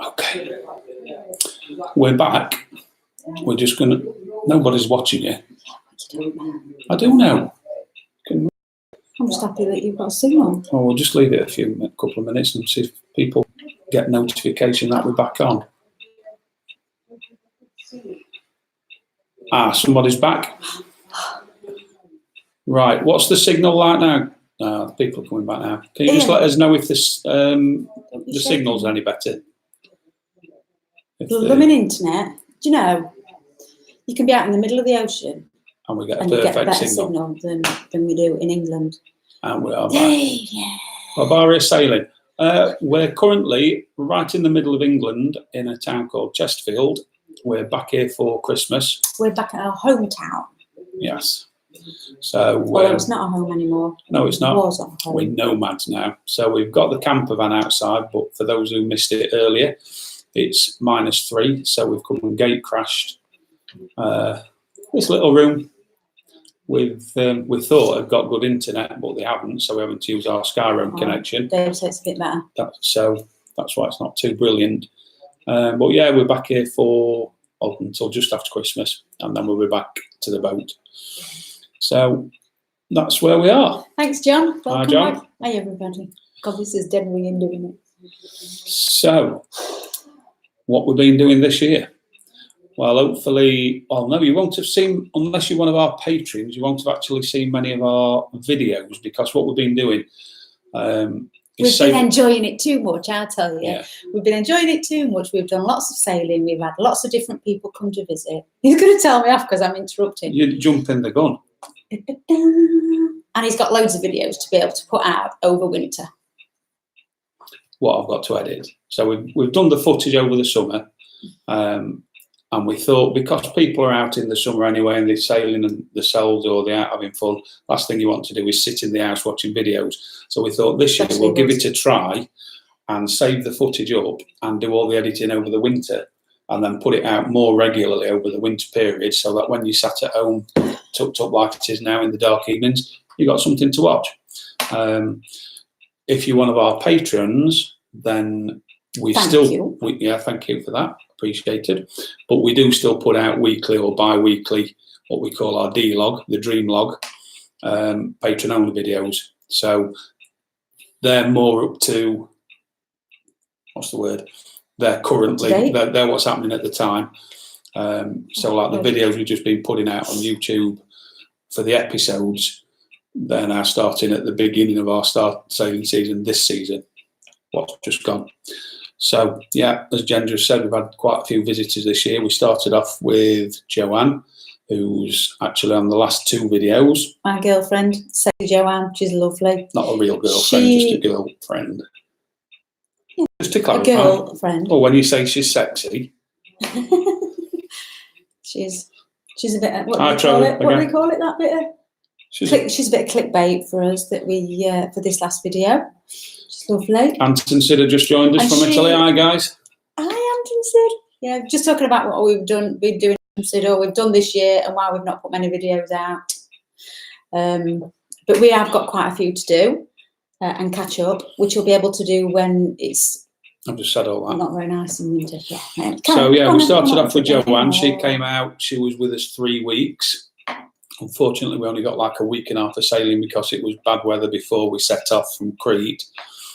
Okay. We're back. We're just going to... Nobody's watching you. I do know. I'm just happy that you've got a signal. Oh, we'll just leave it a couple of minutes and see if people get notification that we're back on. Ah, somebody's back. Right, what's the signal like now? People are coming back now. Can you just let us know if this, the signal's any better? Blooming internet. Do you know, you can be out in the middle of the ocean and we get a and you get a perfect better signal than we do in England. And we are back. Yeah. Barbaria sailing. We're currently right in the middle of England in a town called Chesterfield. We're back here for Christmas. We're back at our hometown. Yes. So it's not a home anymore. No, it's not. It was our home. We're nomads now. So we've got the camper van outside, but for those who missed it earlier, it's -3. So we've come and gate crashed this little room. We thought had got good internet, but they haven't, so we haven't used our Skyrim connection. Dave said it's a bit better. So that's why it's not too brilliant. But yeah, we're back here until just after Christmas, and then we'll be back to the boat. So that's where we are. Thanks, John. Welcome Hi, John. back. Hi, everybody. God, this is dead ringing doing it. So, what we've been doing this year? Well, hopefully, no, you won't have seen, unless you're one of our patrons, you won't have actually seen many of our videos, because what we've been doing we've been enjoying it too much, I'll tell you. Yeah. We've been enjoying it too much. We've done lots of sailing. We've had lots of different people come to visit. He's going to tell me off because I'm interrupting. You're jumping the gun. And he's got loads of videos to be able to put out over winter. What I've got to edit. So we've done the footage over the summer. And we thought, because people are out in the summer anyway and they're sailing and themselves or they're out having fun, last thing you want to do is sit in the house watching videos. So we thought this year we'll give it a try and save the footage up and do all the editing over the winter and then put it out more regularly over the winter period, so that when you sat at home, tucked up like it is now in the dark evenings, you got something to watch. If you're one of our patrons, then thank you for that. Appreciated. But we do still put out weekly or bi-weekly what we call our D-log, the dream log, patron only videos. So they're more up to, what's the word? They're currently, they're what's happening at the time. So like the videos we've just been putting out on YouTube for the episodes, they're now starting at the beginning of our sailing season this season, what's just gone. So, yeah, as Jen just said, we've had quite a few visitors this year. We started off with Joanne, who's actually on the last 2 videos. My girlfriend, sexy Joanne, she's lovely. Not a real girlfriend, just a girlfriend. Yeah. Just to clarify. A girlfriend. Well, when you say she's sexy. she's a bit, what do we call it, that bit of? She's a bit of clickbait for us that we, for this last video. She's lovely. Anton Sidder just joined us from Italy. Hi, guys. Hi, Anton Sidder. Yeah, just talking about what we've done, we've done this year and why we've not put many videos out. But we have got quite a few to do and catch up, which we'll be able to do when it's I've just said all that. Not very nice in winter. Yeah. So, yeah, we started off with Joanne. She came out. She was with us 3 weeks. Unfortunately, we only got like a week and a half of sailing because it was bad weather before we set off from Crete.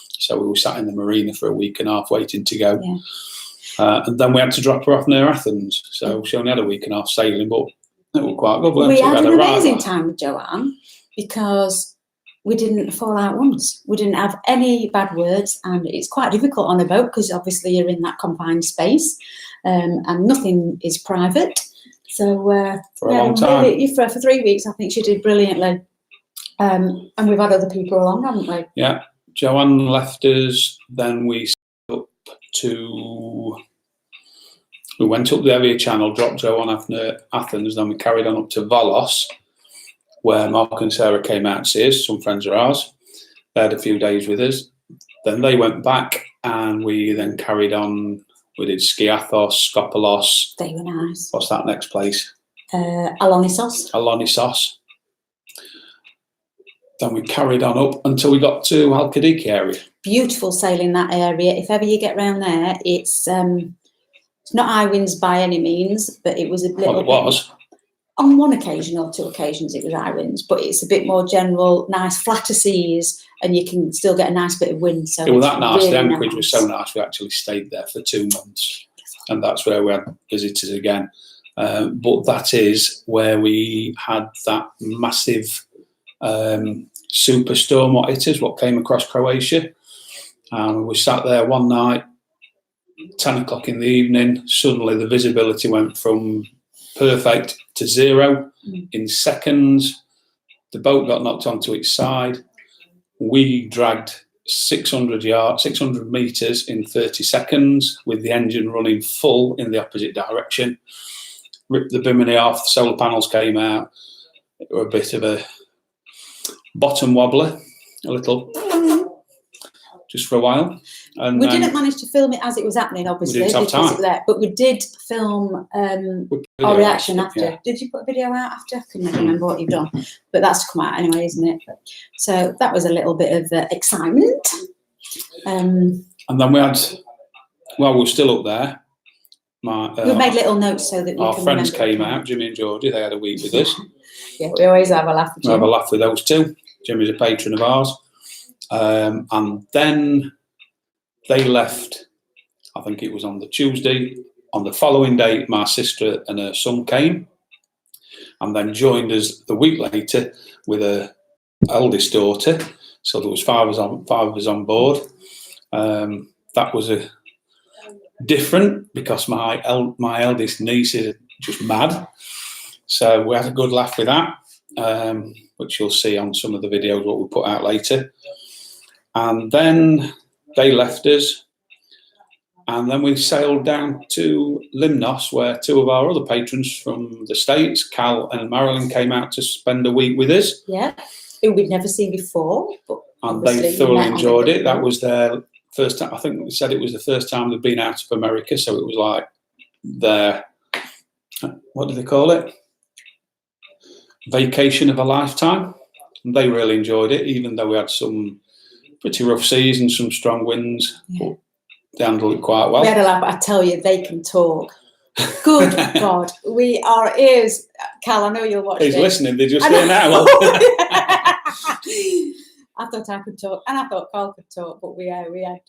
So we were sat in the marina for a week and a half waiting to go. Yeah. And then we had to drop her off near Athens. So she only had a week and a half sailing, but it was quite lovely. We had an amazing time with Joanne because we didn't fall out once. We didn't have any bad words, and it's quite difficult on a boat because obviously you're in that confined space and nothing is private. So for a long time. Really, for 3 weeks, I think she did brilliantly. And we've had other people along, haven't we? Yeah. Joanne left us, then we went up the heavier channel, dropped Joe on Athens, then we carried on up to Volos, where Mark and Sarah came out to see us, some friends of ours. They had a few days with us. Then they went back and we then carried on. We did Skiathos, Skopelos. They were nice. What's that next place? Alonissos. Alonissos. then we carried on up until we got to Al-Khadiki area. Beautiful sailing that area. If ever you get round there, it's not high winds by any means, but it was a little Well, it was. On one occasion or two occasions it was high winds, but it's a bit more general, nice flatter seas, and you can still get a nice bit of wind. So it was that nice. Really the anchorage nice. was so nice. We actually stayed there for 2 months, and that's where we had visitors again. But that is where we had that massive superstorm. What came across Croatia, and we sat there one night, 10 o'clock in the evening. Suddenly, the visibility went from perfect to 0 in seconds. The boat got knocked onto its side. We dragged 600 meters in 30 seconds with the engine running full in the opposite direction. Ripped the bimini off, the solar panels came out. It was a bit of a bottom wobbler, a little, just for a while. And we didn't manage to film it as it was happening, obviously, we didn't have time. but we did film our reaction after. Yeah. Did you put a video out after? I couldn't remember what you've done, but that's to come out anyway, isn't it? So that was a little bit of excitement. And then we were still up there. We made little notes so that our friends came out, Jimmy and Georgie. They had a week with us. Yeah, we always have a laugh with We have a laugh with those two. Jimmy's a patron of ours. And then they left, I think it was on the Tuesday. On the following day, my sister and her son came and then joined us the week later with her eldest daughter. So there was five of us on board. That was different because my eldest niece is just mad. So we had a good laugh with that, which you'll see on some of the videos what we put out later. And then they left us, and then we sailed down to Limnos, where 2 of our other patrons from the States, Cal and Marilyn, came out to spend a week with us. Yeah, who we'd never seen before. But and they thoroughly enjoyed it. That was their first time. I think they said it was the first time they'd been out of America, so it was like their, what do they call it? Vacation of a lifetime. And they really enjoyed it, even though we had some pretty rough seas and some strong winds. Yeah. They handled it quite well. We had a laugh. I tell you, they can talk. Good God, our ears. Cal, I know you'll watch. He's listening. They're just there now. I thought I could talk, and I thought Carl could talk, but we had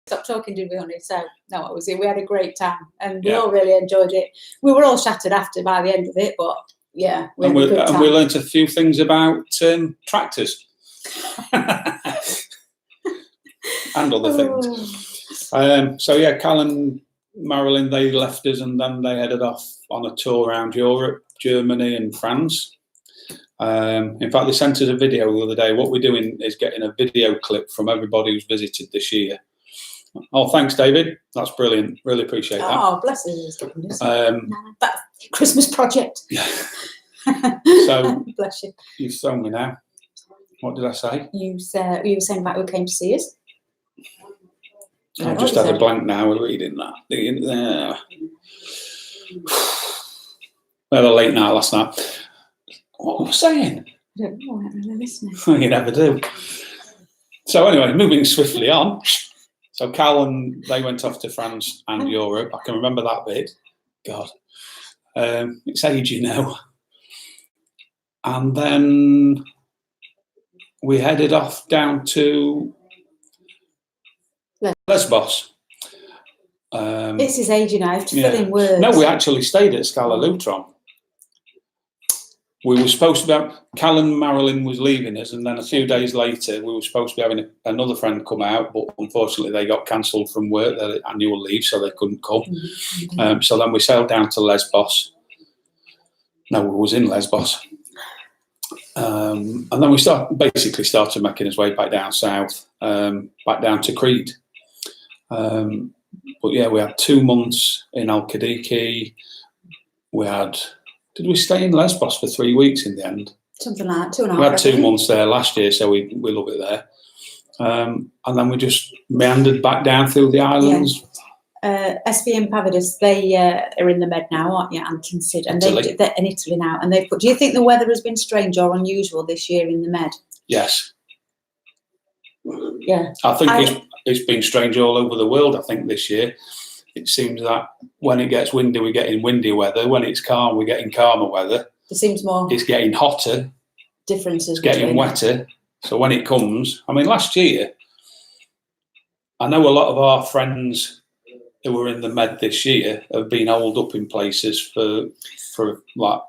stopped talking, did we, honey? So no, it was it. We had a great time, and we all really enjoyed it. We were all shattered after by the end of it, but yeah, we had a good time. And we learnt a few things about tractors and other things. So yeah, Callan, Marilyn, they left us, and then they headed off on a tour around Europe, Germany and France. In fact, they sent us a video the other day. What we're doing is getting a video clip from everybody who's visited this year. Oh, thanks, David. That's brilliant. Really appreciate that. Oh, bless you. That Christmas project. So, bless you. You've thrown me now. What did I say? You were saying about who came to see us. I just had a blank now with reading that. We had a late night last night. What was I saying? I don't know. I'm really listening. You never do. So anyway, moving swiftly on. So Callan, they went off to France and Europe. I can remember that bit. God. It's agey now. And then we headed off down to Lesbos. This is aging now. I have to fill in words. No, we actually stayed at Scala Lutron. We were supposed to be, Callan Marilyn was leaving us, and then a few days later we were supposed to be having another friend come out, but unfortunately they got cancelled from work, their annual leave, so they couldn't come. Mm-hmm. So then we sailed down to Lesbos. No, we was in Lesbos. And then we basically started making his way back down south, back down to Crete. But yeah, we had 2 months in Al-Khadiki. Did we stay in Lesbos for 3 weeks in the end? Something like that, 2.5. We had 2 months there last year, so we love it there. And then we just meandered back down through the islands. Yeah. SV and Pavidus, they are in the Med now, aren't you? And consider, and they're in Italy now. And they've put. Do you think the weather has been strange or unusual this year in the Med? Yes. Yeah. I think it's been strange all over the world, I think, this year. It seems that when it gets windy, we're getting windy weather. When it's calm, we're getting calmer weather. There seems more. It's getting hotter. Differences. It's getting wetter. So when it comes, I mean, last year, I know a lot of our friends who were in the Med this year have been holed up in places for like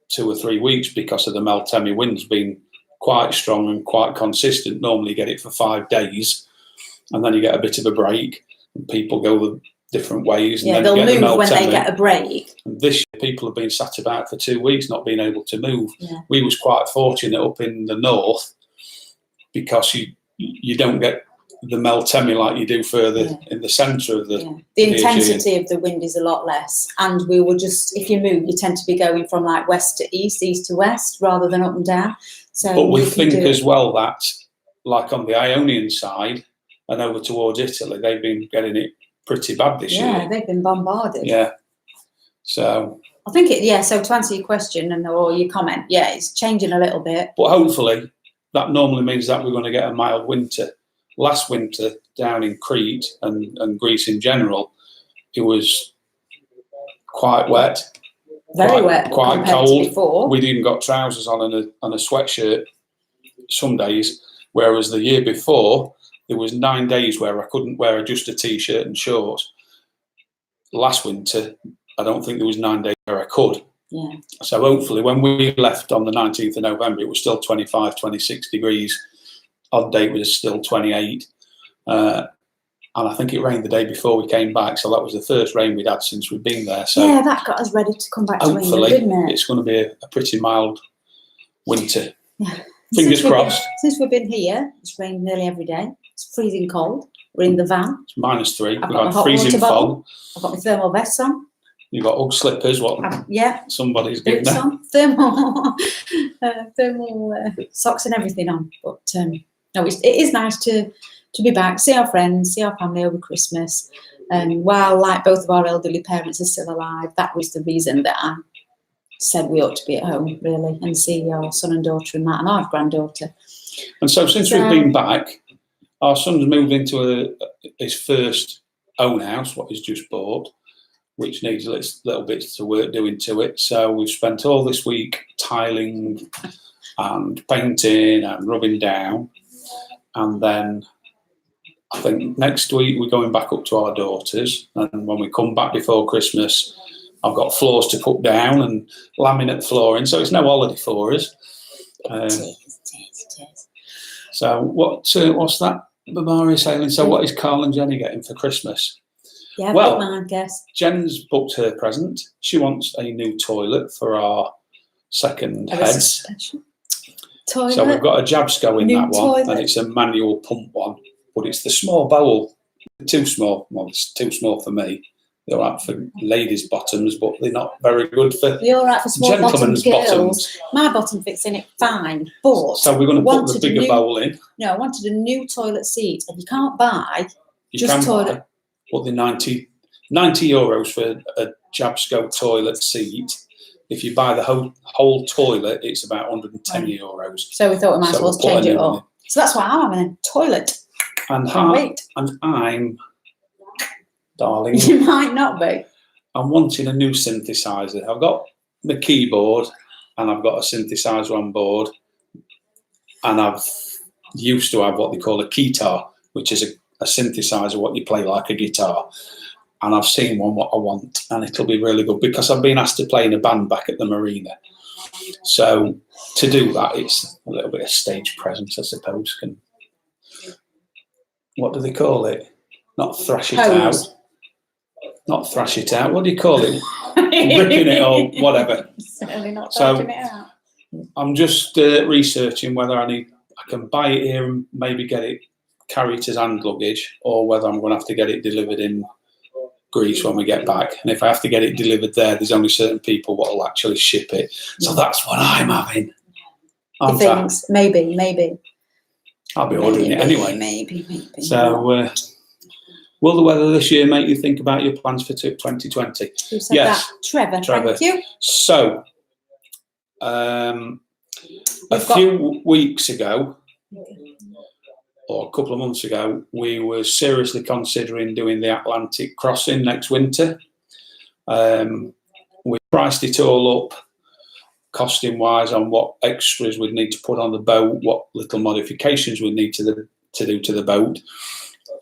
2 or 3 weeks because of the Meltemi winds being quite strong and quite consistent. Normally you get it for 5 days and then you get a bit of a break and people go the different ways. And yeah, then they'll you get move the when they Meltemi. get a break. And this year people have been sat about for 2 weeks not being able to move. Yeah. We was quite fortunate up in the north because you don't get the Meltemi like you do further in the centre of the The intensity of the wind is a lot less, and we will just, if you move, you tend to be going from like west to east, east to west, rather than up and down. So, but we think as well that, like on the Ionian side and over towards Italy, they've been getting it pretty bad this year. Yeah, they've been bombarded. Yeah. So I think so to answer your question or your comment, yeah, it's changing a little bit. But hopefully that normally means that we're going to get a mild winter. Last winter down in Crete and Greece in general, it was quite wet. Very wet. Quite cold. Before. We'd even got trousers on and a sweatshirt some days, whereas the year before, there was 9 days where I couldn't wear just a T-shirt and shorts. Last winter, I don't think there was 9 days where I could. Yeah. So hopefully when we left on the 19th of November, it was still 25, 26 degrees. Odd date was still 28. And I think it rained the day before we came back. So that was the first rain we'd had since we'd been there. So yeah, that got us ready to come back to England, hopefully didn't it? it's going to be a pretty mild winter. Yeah. Fingers crossed. Since we've been here, it's rained nearly every day. It's freezing cold. We're in the van. It's -3. I've We've got had my hot freezing water bottle. fog. I've got my thermal vest on. You've got Ugg slippers. Yeah. Somebody's given Boots them. on. Thermal socks and everything on. But no, it is nice to be back, see our friends, see our family over Christmas. While like both of our elderly parents are still alive, that was the reason that I said we ought to be at home, really, and see our son and daughter and that, and our granddaughter. And so since we've been back, our son's moved into his first own house, what he's just bought, which needs little bits of work doing to it. So we've spent all this week tiling and painting and rubbing down. And then I think next week we're going back up to our daughter's. And when we come back before Christmas, I've got floors to put down and laminate flooring. So it's no holiday for us. So what's that, Bavaria saying? So what is Carl and Jenny getting for Christmas? Yeah, well, mine, guess. Jen's booked her present. She wants a new toilet for our second head. Toilet. So we've got a Jabsco in that one, toilet. and it's a manual pump one, but it's the small bowl. Too small. Well, it's too small for me. They're all right for ladies' bottoms, but they're not very good for they're all right for small gentlemen's bottoms. My bottom fits in it fine, but so we're going to put the bigger bowl in. No, I wanted a new toilet seat, and you can't buy toilet. But the 90 euros for a Jabsco toilet seat. If you buy the whole toilet, it's about 110 euros. So we thought we might as well change it up. So that's why I'm having a toilet. And I'm, darling. You might not be. I'm wanting a new synthesizer. I've got the keyboard and I've got a synthesizer on board. And I've used to have what they call a keytar, which is a synthesizer, what you play like a guitar. And I've seen what I want, and it'll be really good because I've been asked to play in a band back at the marina. So to do that, it's a little bit of stage presence, I suppose. What do they call it? Not thrash it out. Not thrash it out. What do you call it? Ripping it or whatever. Certainly not thrashing it out. I'm just researching whether I can buy it here and maybe get it carried as hand luggage, or whether I'm going to have to get it delivered in Greece when we get back. And if I have to get it delivered there, there's only certain people what will actually ship it. So that's what I'm having. Maybe. I'll be ordering it anyway. Maybe. So, will the weather this year make you think about your plans for 2020? Who said that? Trevor. Thank you. So, a few weeks ago, or a couple of months ago, we were seriously considering doing the Atlantic crossing next winter. We priced it all up, costing wise, on what extras we'd need to put on the boat, what little modifications we'd need to do to the boat,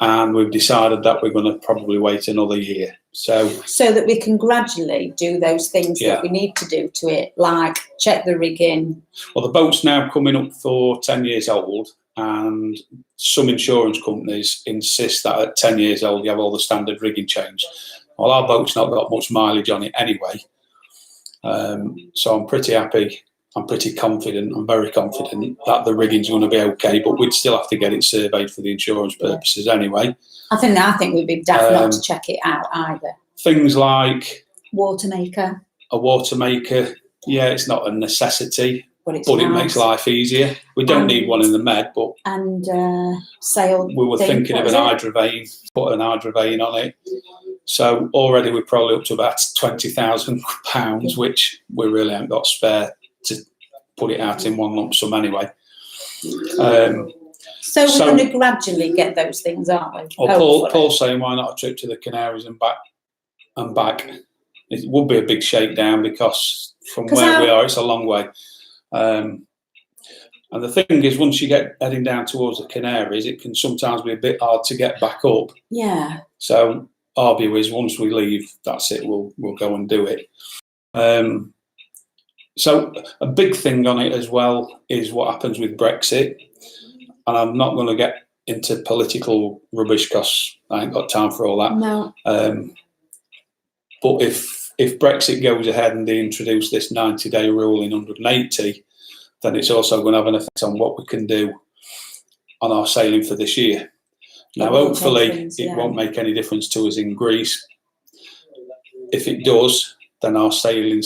and we've decided that we're going to probably wait another year. So that we can gradually do those things that we need to do to it, like check the rigging. Well, the boat's now coming up for 10 years old, and some insurance companies insist that at 10 years old you have all the standard rigging changed. Well, our boat's not got much mileage on it anyway, so I'm pretty happy. I'm pretty confident. I'm very confident that the rigging's going to be okay, but we'd still have to get it surveyed for the insurance purposes anyway. I think we'd be daft not to check it out either. Things like water maker. A water maker, yeah, it's not a necessity, but nice. It makes life easier. We don't need one in the Med, but sail. We were thinking of an hydrovane, put an hydrovane on it. So already we're probably up to about £20,000, which we really haven't got spare to put it out in one lump sum anyway. So we're going to gradually get those things, aren't we? Well, Paul's saying, why not a trip to the Canaries and back? It would be a big shakedown because from where we are, it's a long way. And the thing is, once you get heading down towards the Canaries, it can sometimes be a bit hard to get back up. Yeah. So our view is, once we leave, that's it. We'll go and do it. So a big thing on it as well is what happens with Brexit. And I'm not going to get into political rubbish because I ain't got time for all that. No. But if Brexit goes ahead and they introduce this 90-day rule in 180, then it's also going to have an effect on what we can do on our sailing for this year. Now, hopefully, it won't make any difference to us in Greece. If it does, then our sailing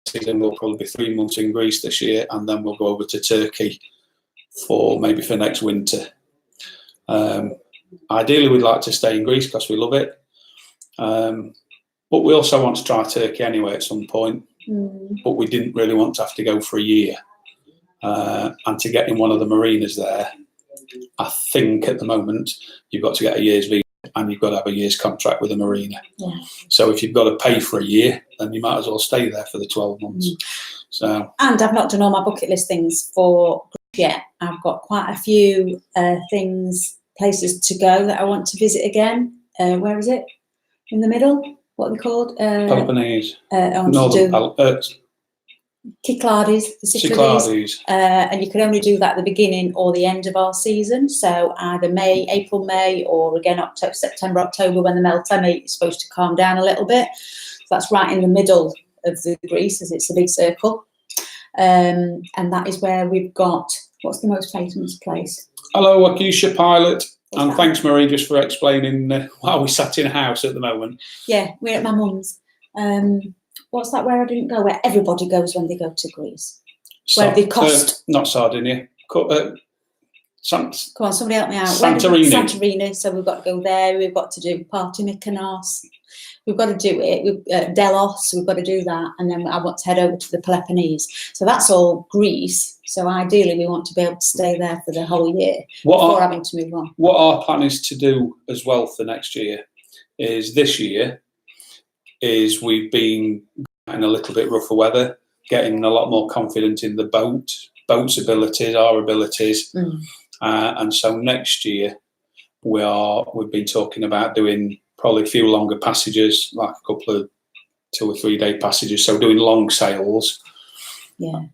season will probably be 3 months in Greece this year, and then we'll go over to Turkey for next winter. Ideally, we'd like to stay in Greece because we love it. But we also want to try Turkey anyway at some point. But we didn't really want to have to go for a year. And to get in one of the marinas there, I think at the moment you've got to get a year's visa and you've got to have a year's contract with a marina. Yeah. So if you've got to pay for a year, then you might as well stay there for the 12 months. So. And I've not done all my bucket list things for yet. I've got quite a few places to go that I want to visit again. Where is it? In the middle? What are they called? Peloponnese. Cyclades, the Cyclades. And you can only do that at the beginning or the end of our season. So either April, May, or again September, October, when the Meltemi is supposed to calm down a little bit. So that's right in the middle of the Greece, as it's a big circle. And that is where we've got, what's the most famous place? Hello, Akisha Pilot. And thanks, Marie, just for explaining why we sat in a house at the moment. Yeah, we're at my mum's. What's that where I didn't go? Where everybody goes when they go to Greece? Where they cost... not Sardinia. Come on, somebody help me out. Santorini. Santorini. So we've got to go there. We've got to do Party Mykonos. We've got to do it. Delos, we've got to do that. And then I want to head over to the Peloponnese. So that's all Greece. So ideally, we want to be able to stay there for the whole year before having to move on. What our plan is to do as well for next year is this year is we've been in a little bit rougher weather, getting a lot more confident in the boat's abilities, our abilities. And so next year we've been talking about doing probably a few longer passages, like a couple of 2 or 3 day passages. So doing long sails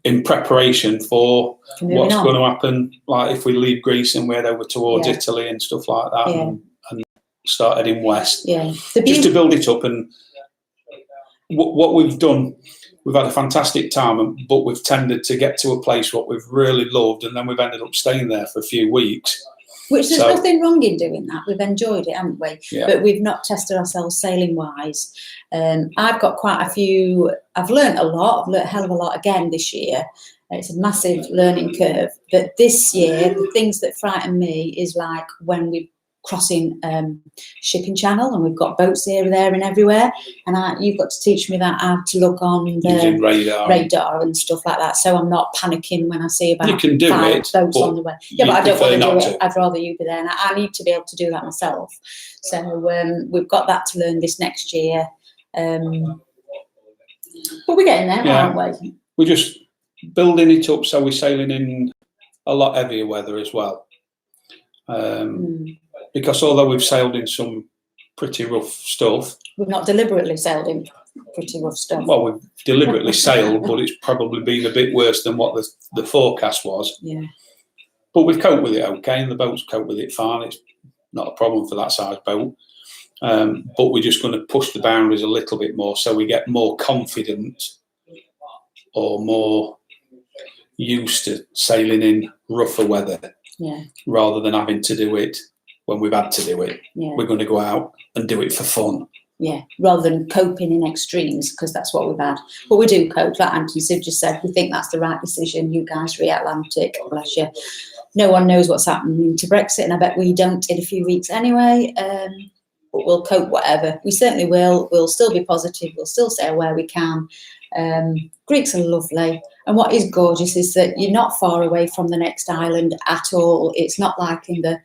in preparation for what's going to happen. Like if we leave Greece and we head over towards Italy and stuff like that and start heading west. Yeah. Just to build it up. And what we've done, we've had a fantastic time, but we've tended to get to a place what we've really loved, and then we've ended up staying there for a few weeks. Which there's nothing wrong in doing that. We've enjoyed it, haven't we? Yeah. But we've not tested ourselves sailing-wise. I've got quite a few. I've learnt a lot. I've learnt a hell of a lot again this year. It's a massive learning curve. But this year, the things that frighten me is like when we crossing shipping channel, and we've got boats here, there, and everywhere. And you've got to teach me that how to look on the using radar and stuff like that, so I'm not panicking when I see about you can do 5 it, boats on the way. Yeah, but I don't want to do it. I'd rather you be there, and I need to be able to do that myself. So we've got that to learn this next year. But we're getting there, aren't we? We're just building it up, so we're sailing in a lot heavier weather as well. Because although we've sailed in some pretty rough stuff, we've not deliberately sailed in pretty rough stuff. Well, we've deliberately sailed, but it's probably been a bit worse than what the forecast was. Yeah. But we've coped with it okay, and the boats cope with it fine. It's not a problem for that size boat. But we're just going to push the boundaries a little bit more, so we get more confident or more used to sailing in rougher weather, rather than having to do it when we've had to do it. Yeah. We're going to go out and do it for fun. Yeah, rather than coping in extremes, because that's what we've had. But we do cope, like Anthony Siv just said, we think that's the right decision. You guys re-Atlantic, bless you. No one knows what's happening to Brexit, and I bet we don't in a few weeks anyway. But we'll cope whatever. We certainly will. We'll still be positive. We'll still sail where we can. Greeks are lovely. And what is gorgeous is that you're not far away from the next island at all. It's not like in the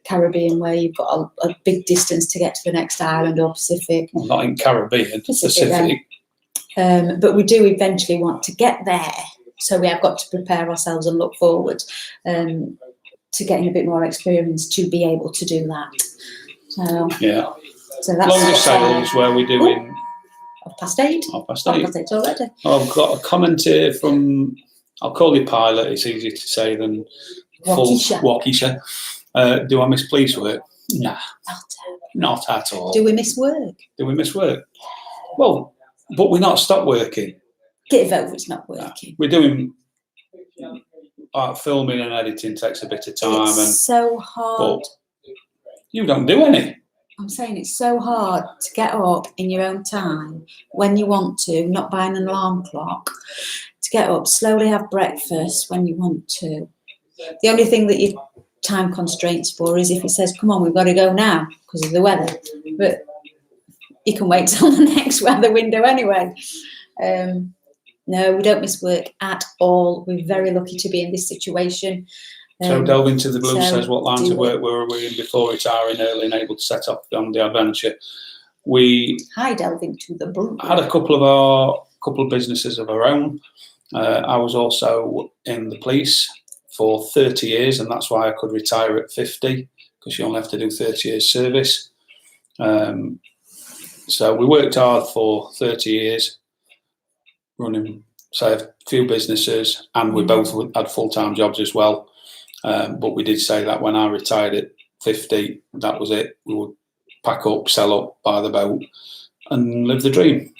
Caribbean where you've got a big distance to get to the next island, or Pacific. Well, not in Caribbean, Pacific. But we do eventually want to get there. So we have got to prepare ourselves and look forward to getting a bit more experience to be able to do that. So, yeah. So that's longer sails where we're doing. 8:30. 8:30 already. I've got a comment here from, I'll call you Pilot, it's easier to say than Waukesha. Do I miss police work? Nah, not at all. Do we miss work? Do we miss work? Well, but we're not stopped working. Get it over, it's not working. We're doing filming and editing takes a bit of time. It's so hard. But you don't do any. I'm saying it's so hard to get up in your own time when you want to, not buying an alarm clock, to get up, slowly have breakfast when you want to. The only thing that you time constraints for is if it says, come on, we've got to go now because of the weather. But you can wait till the next weather window anyway. No, we don't miss work at all. We're very lucky to be in this situation. So Delve into the Blue says, what lines of work were we in before retiring early and able to set off on the adventure? Hi, Delve into the Blue. Had a couple of businesses of our own. I was also in the police for 30 years, and that's why I could retire at 50, because you only have to do 30 years service. So we worked hard for 30 years, running, say, a few businesses, and we both had full-time jobs as well. But we did say that when I retired at 50, that was it. We would pack up, sell up, buy the boat, and live the dream.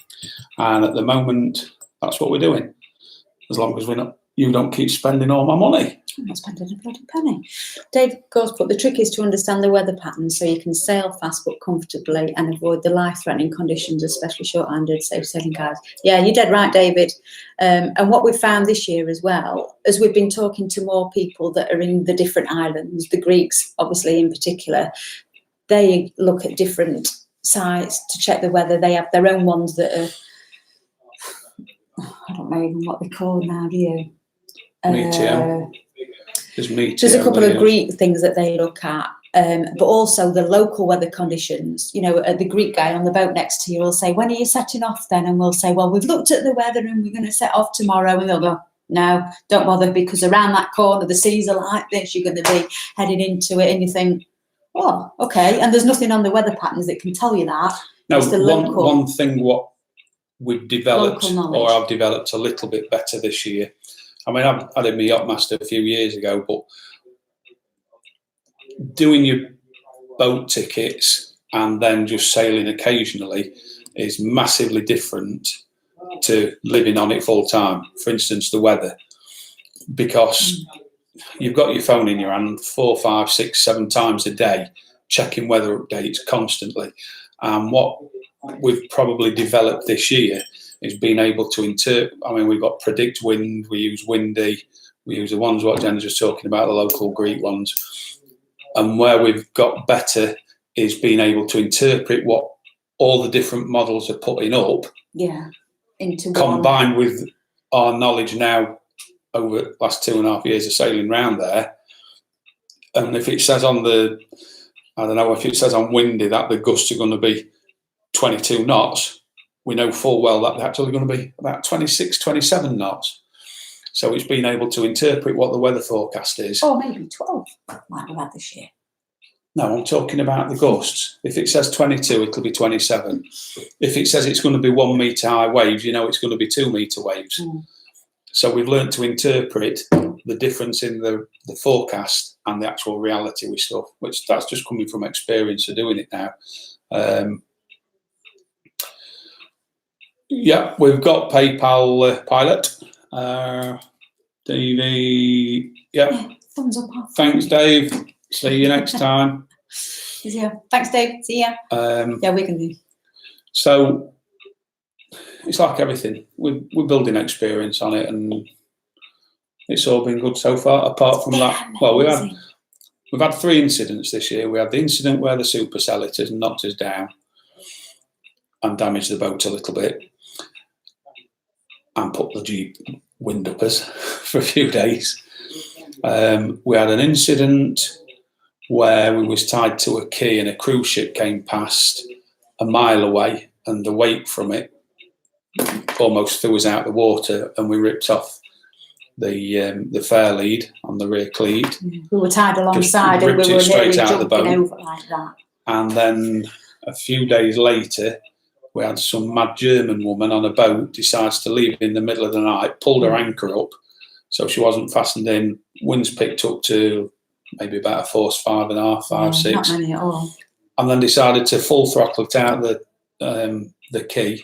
And at the moment, that's what we're doing. As long as you don't keep spending all my money. I'm not spending a bloody penny. Dave goes, but the trick is to understand the weather patterns so you can sail fast but comfortably and avoid the life-threatening conditions, especially short-handed, safe sailing guys. Yeah, you're dead right, David. And what we've found this year as well, as we've been talking to more people that are in the different islands, the Greeks, obviously in particular, they look at different sites to check the weather. They have their own ones that are, I don't know even what they're called now, do you? Meteo. There's a couple of Greek things that they look at, but also the local weather conditions. You know, the Greek guy on the boat next to you will say, when are you setting off then? And we'll say, well, we've looked at the weather and we're going to set off tomorrow. And they'll go, no, don't bother, because around that corner, the seas are like this. You're going to be heading into it. And you think, oh, okay. And there's nothing on the weather patterns that can tell you that. No, one thing what we've developed, or I've developed a little bit better this year. I mean, I did my Yachtmaster a few years ago, but doing your boat tickets and then just sailing occasionally is massively different to living on it full time. For instance, the weather, because you've got your phone in your hand 4, 5, 6, 7 times a day, checking weather updates constantly. And what we've probably developed this year is being able to we've got predict wind, we use windy, we use the ones what Jen's just talking about, the local Greek ones. And where we've got better is being able to interpret what all the different models are putting up. Yeah. Into combined with our knowledge now over the last 2.5 years of sailing around there. And if it says on the, I don't know, if it says on windy that the gusts are going to be 22 knots, we know full well that they're actually going to be about 26, 27 knots. So it's been able to interpret what the weather forecast is. Or maybe 12, like we've had this year. No, I'm talking about the gusts. If it says 22, it'll be 27. If it says it's going to be 1 metre high waves, you know it's going to be 2 metre waves. So we've learned to interpret the difference in the forecast and the actual reality with stuff, which that's just coming from experience of doing it now. Yeah, we've got PayPal Pilot. Davey, yeah. Thumbs up. Thanks, Dave. See you next time. Yeah. Thanks, Dave. See ya. Yeah, we can do. So it's like everything. We're building experience on it, and it's all been good so far. Apart from that, well, we've had 3 incidents this year. We had the incident where the supercell hit us and knocked us down and damaged the boat a little bit, and put the Jeep wind up us for a few days. We had an incident where we was tied to a quay and a cruise ship came past a mile away, and the weight from it almost threw us out the water, and we ripped off the fair lead on the rear cleat. We were tied alongside and we were straight out of the boat over like that. And then a few days later, we had some mad German woman on a boat decides to leave in the middle of the night, pulled her anchor up, so she wasn't fastened in. Winds picked up to maybe about a force 5.5, 5, 6. Not many at all. And then decided to full throttle it out the quay,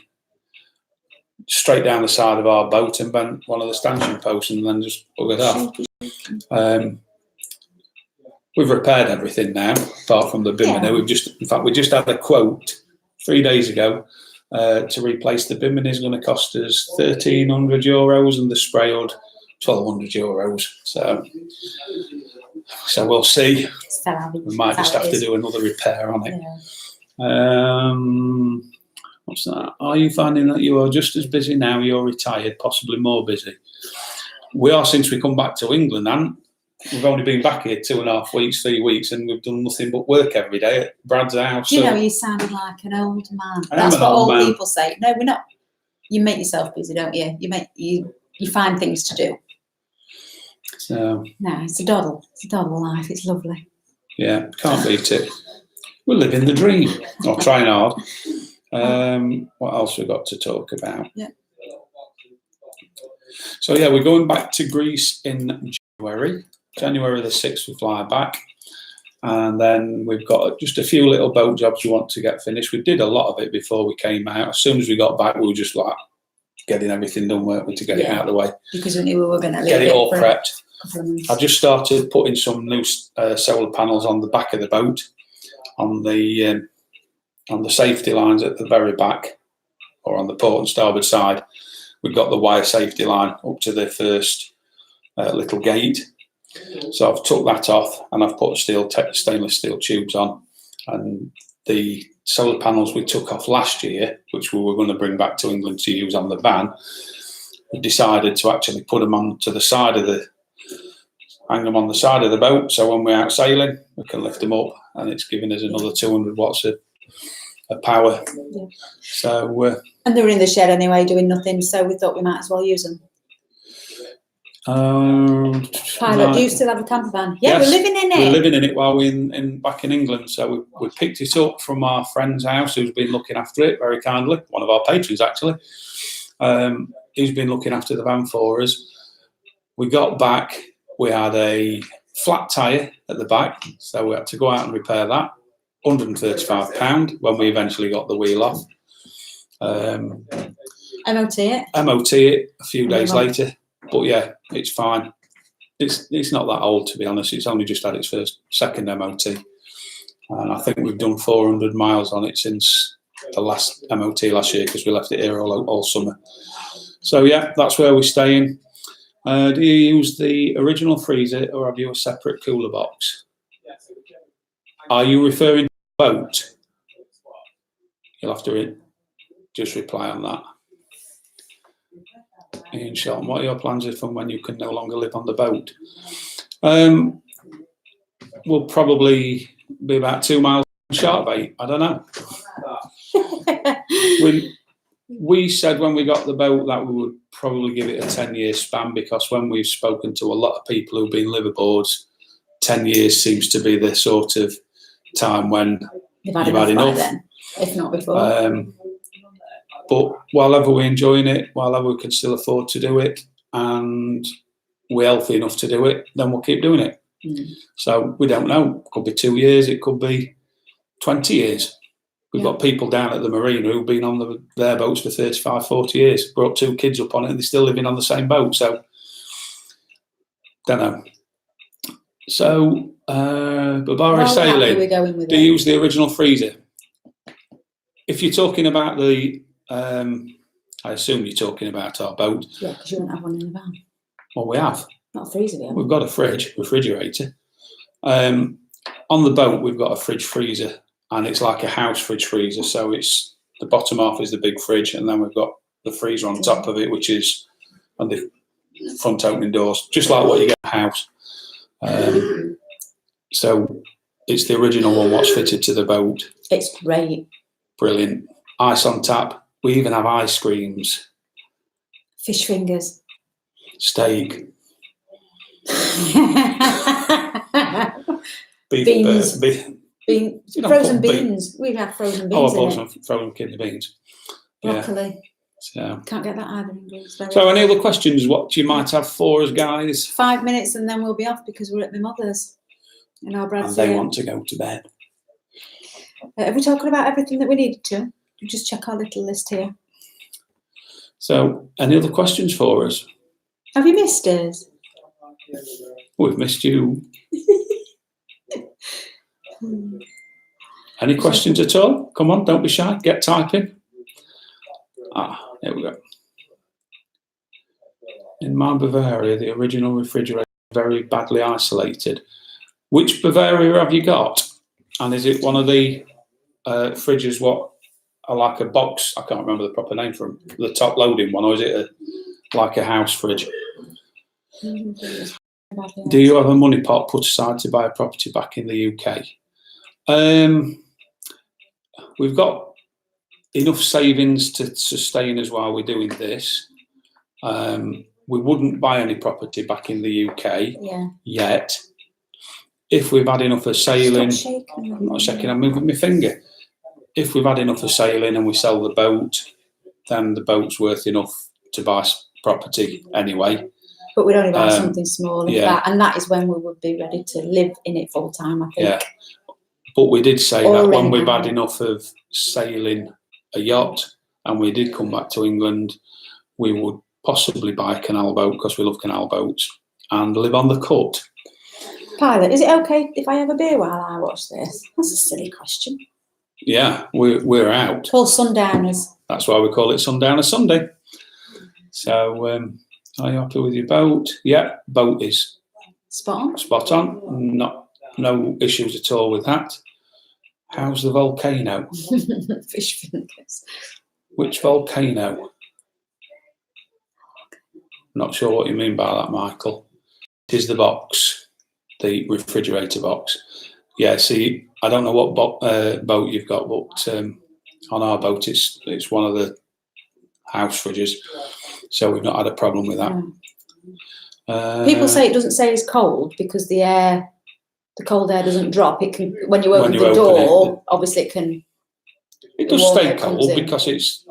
straight down the side of our boat and bent one of the stanchion posts and then just buggered off. We've repaired everything now, apart from the bimini. We just had a quote 3 days ago to replace the bimini is going to cost us €1,300 and the spray hood €1,200. So we'll see. We might just have to do another repair on it. Yeah. What's that? Are you finding that you are just as busy now? You're retired, possibly more busy. We are since we come back to England, and we've only been back here 2.5 weeks, 3 weeks, and we've done nothing but work every day at Brad's house. You know, you sounded like an old man. That's what old people say. No, we're not. You make yourself busy, don't you? You find things to do. So no, it's a doddle. It's a doddle life. It's lovely. Yeah, can't beat it. We're living the dream. Or trying hard. What else we got to talk about? Yeah. So yeah, we're going back to Greece in January. January the 6th we fly back. And then we've got just a few little boat jobs we want to get finished. We did a lot of it before we came out. As soon as we got back, we were just like getting everything done, weren't we, to get it out of the way. Because we knew we were going to get it all prepped. I just started putting some new solar panels on the back of the boat, on the safety lines at the very back, or on the port and starboard side. We've got the wire safety line up to the first little gate. So I've took that off and I've put stainless steel tubes on. And the solar panels we took off last year, which we were going to bring back to England to use on the van, we decided to actually put them on to the side of hang them on the side of the boat, so when we're out sailing we can lift them up, and it's giving us another 200 watts of power. Yeah. So and they were in the shed anyway doing nothing, so we thought we might as well use them. Pilot, do you still have a camper van? Yeah, yes, we're living in it. We're living in it while we're back in England. So we picked it up from our friend's house who's been looking after it very kindly, one of our patrons actually. He's been looking after the van for us. We got back, we had a flat tyre at the back, so we had to go out and repair that. £135 when we eventually got the wheel off. MOT it? MOT it a few days later. But yeah, it's fine. It's not that old, to be honest. It's only just had its second MOT. And I think we've done 400 miles on it since the last MOT last year, because we left it here all summer. So yeah, that's where we're staying. Do you use the original freezer or have you a separate cooler box? Are you referring to the boat? You'll have to just reply on that. Ian Shelton, what are your plans if and when you can no longer live on the boat? We'll probably be about 2 miles from Sharkbait. I don't know. We said when we got the boat that we would probably give it a 10-year span, because when we've spoken to a lot of people who've been liveaboards, 10 years seems to be the sort of time when you've had enough. Then, if not before. But while ever we're enjoying it, while ever we can still afford to do it, and we're healthy enough to do it, then we'll keep doing it. So we don't know. It could be 2 years. It could be 20 years. We've got people down at the marina who've been on their boats for 35, 40 years, brought 2 kids up on it, and they're still living on the same boat. So, don't know. So, Bavaria Sailing, they use the original freezer. If you're talking about the, I assume you're talking about our boat. Yeah, because you won't have one in the van. Well, we have. Not a freezer, we have. We've got a refrigerator. On the boat, we've got a fridge freezer, and it's like a house fridge freezer. So it's the bottom half is the big fridge, and then we've got the freezer on top of it, which is on the front opening doors, just like what you get in a house. So it's the original one what's fitted to the boat. It's great. Brilliant. Ice on tap. We even have ice creams. Fish fingers. Steak. Beans. Frozen beans. We've had frozen beans. Oh, I bought some frozen kidney beans. Broccoli. Yeah. So. Can't get that either in Greece. So any other questions? What you might have for us, guys? 5 minutes and then we'll be off because we're at my mother's. And our Brad's and they want to go to bed. Are we talking about everything that we needed to? We'll just check our little list here. So, any other questions for us? Have you missed us? We've missed you. Any questions at all? Come on, don't be shy. Get typing. There we go. In my Bavaria, the original refrigerator is very badly isolated. Which Bavaria have you got? And is it one of the fridges what are like a box? I can't remember the proper name for them. The top loading one, or is it like a house fridge? Do you have a money pot put aside to buy a property back in the UK? We've got enough savings to sustain us while we're doing this. We wouldn't buy any property back in the UK yet. If we've had enough of sailing, I'm not shaking, I'm moving my finger. If we've had enough of sailing and we sell the boat, then the boat's worth enough to buy property anyway. But we'd only buy something small, and that is when we would be ready to live in it full time, I think. Yeah. But we did say that when we've had enough of sailing a yacht and we did come back to England, we would possibly buy a canal boat, because we love canal boats, and live on the cut. Pilot, is it okay if I have a beer while I watch this? That's a silly question. Yeah, we're out. Full sundowners. That's why we call it Sundowner Sunday. So, are you happy with your boat? Yeah, boat is spot on. Spot on. No issues at all with that. How's the volcano? Fish fingers. Which volcano? Not sure what you mean by that, Michael. It is the box, the refrigerator box. Yeah, see, I don't know what boat you've got, but on our boat, it's one of the house fridges, so we've not had a problem with that. People say it doesn't say it's cold because the cold air doesn't drop. It can when you open the door. Obviously, it can. It does stay cold because it's.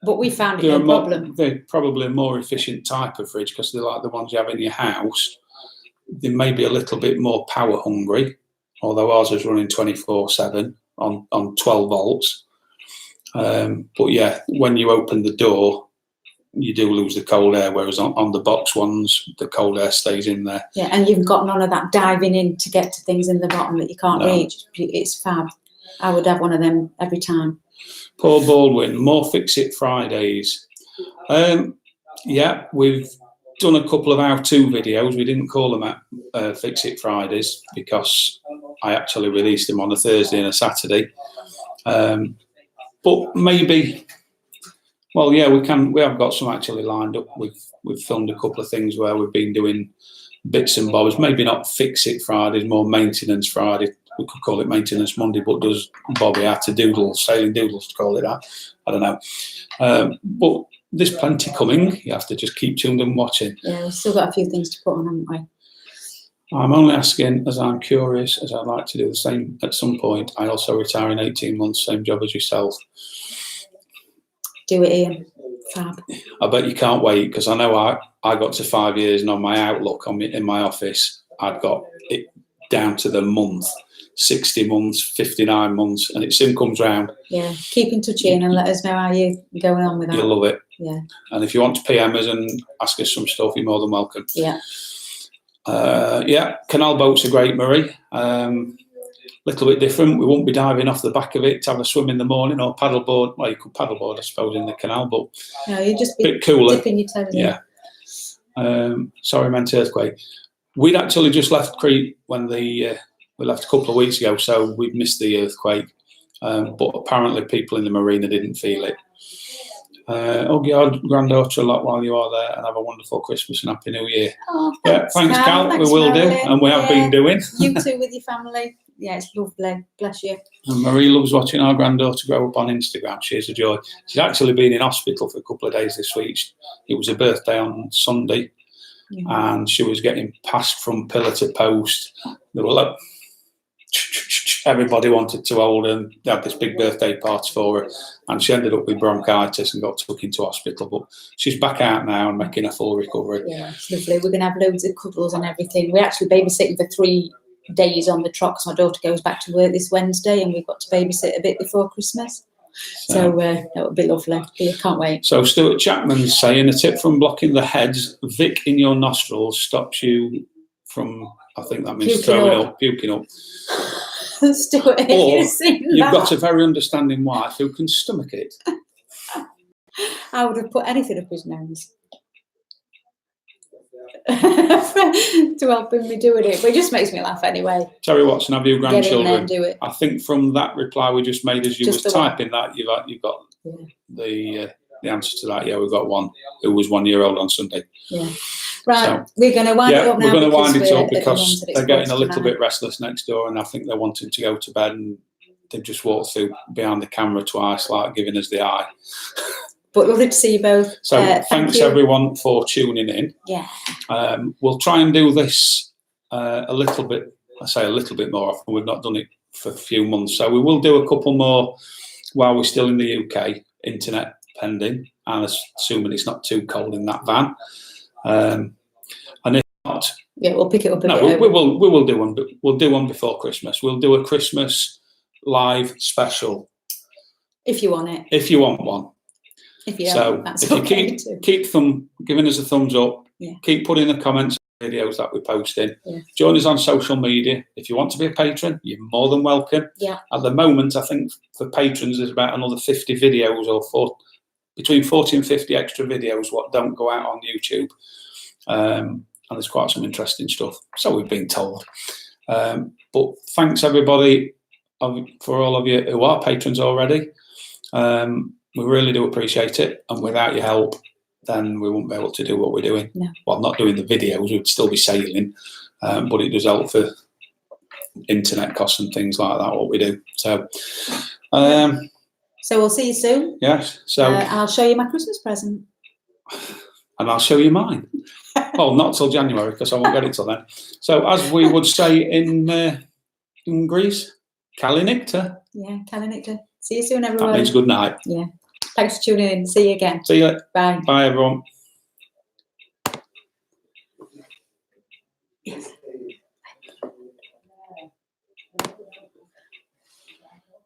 But we found it no problem. They're probably a more efficient type of fridge because they're like the ones you have in your house. They may be a little bit more power hungry, although ours is running 24/7 on 12 volts. But yeah, when you open the door, you do lose the cold air, whereas on the box ones, the cold air stays in there. Yeah, and you've got none of that diving in to get to things in the bottom that you can't reach. It's fab. I would have one of them every time. Paul Baldwin, more Fix It Fridays. Yeah, we've done a couple of how-to videos. We didn't call them Fix It Fridays because I actually released them on a Thursday and a Saturday. But maybe, well, yeah, we have got some actually lined up. We've filmed a couple of things where we've been doing bits and bobs. Maybe not Fix It Fridays, more Maintenance Friday. We could call it Maintenance Monday, but does Bobby have to doodles, sailing doodles to call it that? I don't know. But there's plenty coming. You have to just keep tuned and watching. Yeah, we've still got a few things to put on, haven't we? I'm only asking as I'm curious, as I'd like to do the same at some point. I also retire in 18 months, same job as yourself. Do it, Ian. Fab. I bet you can't wait, because I know I got to 5 years, and on my Outlook in my office, I'd got it down to the month, 60 months, 59 months, and it soon comes round. Yeah, keep in touch, Ian, and let us know how you're going on with that. You'll love it. Yeah. And if you want to PM us and ask us some stuff, you're more than welcome. Yeah. Yeah, canal boats are great, Marie. Little bit different. We won't be diving off the back of it to have a swim in the morning or paddleboard. Well, you could paddleboard, I suppose, in the canal, but no, you just a bit cooler. Dipping your toes in. Yeah. Sorry, meant earthquake. We'd actually just left Crete when we left a couple of weeks ago, so we'd missed the earthquake. But apparently, people in the marina didn't feel it. Hug your granddaughter a lot while you are there, and have a wonderful Christmas and Happy New Year. Oh, thanks, Cal. Thanks, we will Marilyn. do, and we have been doing. You too with your family. Yeah, it's lovely. Bless you. And Marie loves watching our granddaughter grow up on Instagram. She's a joy. She's actually been in hospital for a couple of days this week. It was her birthday on Sunday, and she was getting passed from pillar to post. They were like, everybody wanted to hold her, and they had this big birthday party for her, and she ended up with bronchitis and got took into hospital. But she's back out now and making a full recovery. Yeah, it's lovely. We're going to have loads of cuddles and everything. We're actually babysitting for 3 days on the trot, because my daughter goes back to work this Wednesday, and we've got to babysit a bit before Christmas. So that would be lovely. I can't wait. So Stuart Chapman's saying, a tip from blocking the heads, Vic in your nostrils stops you from, I think that means puking up. Stuart, or you've got a very understanding wife who can stomach it. I would have put anything up his nose to help him with doing it, but it just makes me laugh anyway. Terry Watson, have you grandchildren? Get in there, do it. I think from that reply we just made as you Just was the typing that, you've got the answer to that. Yeah, we've got one who was 1 year old on Sunday. Yeah. Right, so, we're going to wind it up now. We're going to wind it up because they're getting a little bit restless next door, and I think they're wanting to go to bed, and they've just walked through behind the camera twice, like giving us the eye. But lovely to see you both. So thanks everyone for tuning in. Yeah. We'll try and do this a little bit. I say a little bit more often. We've not done it for a few months, so we will do a couple more while we're still in the UK. Internet pending, and assuming it's not too cold in that van. And if not, yeah, we'll pick it up. We will do one. We'll do one before Christmas. We'll do a Christmas live special. If you want it. If you want one. If you don't, that's okay too. Keep giving us a thumbs up. Yeah. Keep putting the comments on videos that we're posting. Yeah. Join us on social media. If you want to be a patron, you're more than welcome. Yeah. At the moment, I think for patrons, there's about another 50 videos or between 40 and 50 extra videos what don't go out on YouTube. And there's quite some interesting stuff. So we've been told. But thanks everybody for all of you who are patrons already. We really do appreciate it. And without your help, then we won't be able to do what we're doing. No. Well, not doing the videos, we'd still be sailing. But it does help for internet costs and things like that, what we do. So we'll see you soon. Yes. So I'll show you my Christmas present. And I'll show you mine. Well, not till January, because I won't get it till then. So as we would say in Greece, Callan. Yeah, Callan. See you soon, everyone. That means good night. Yeah. Thanks for tuning in. See you again. See you. Bye. Bye, everyone. Yes.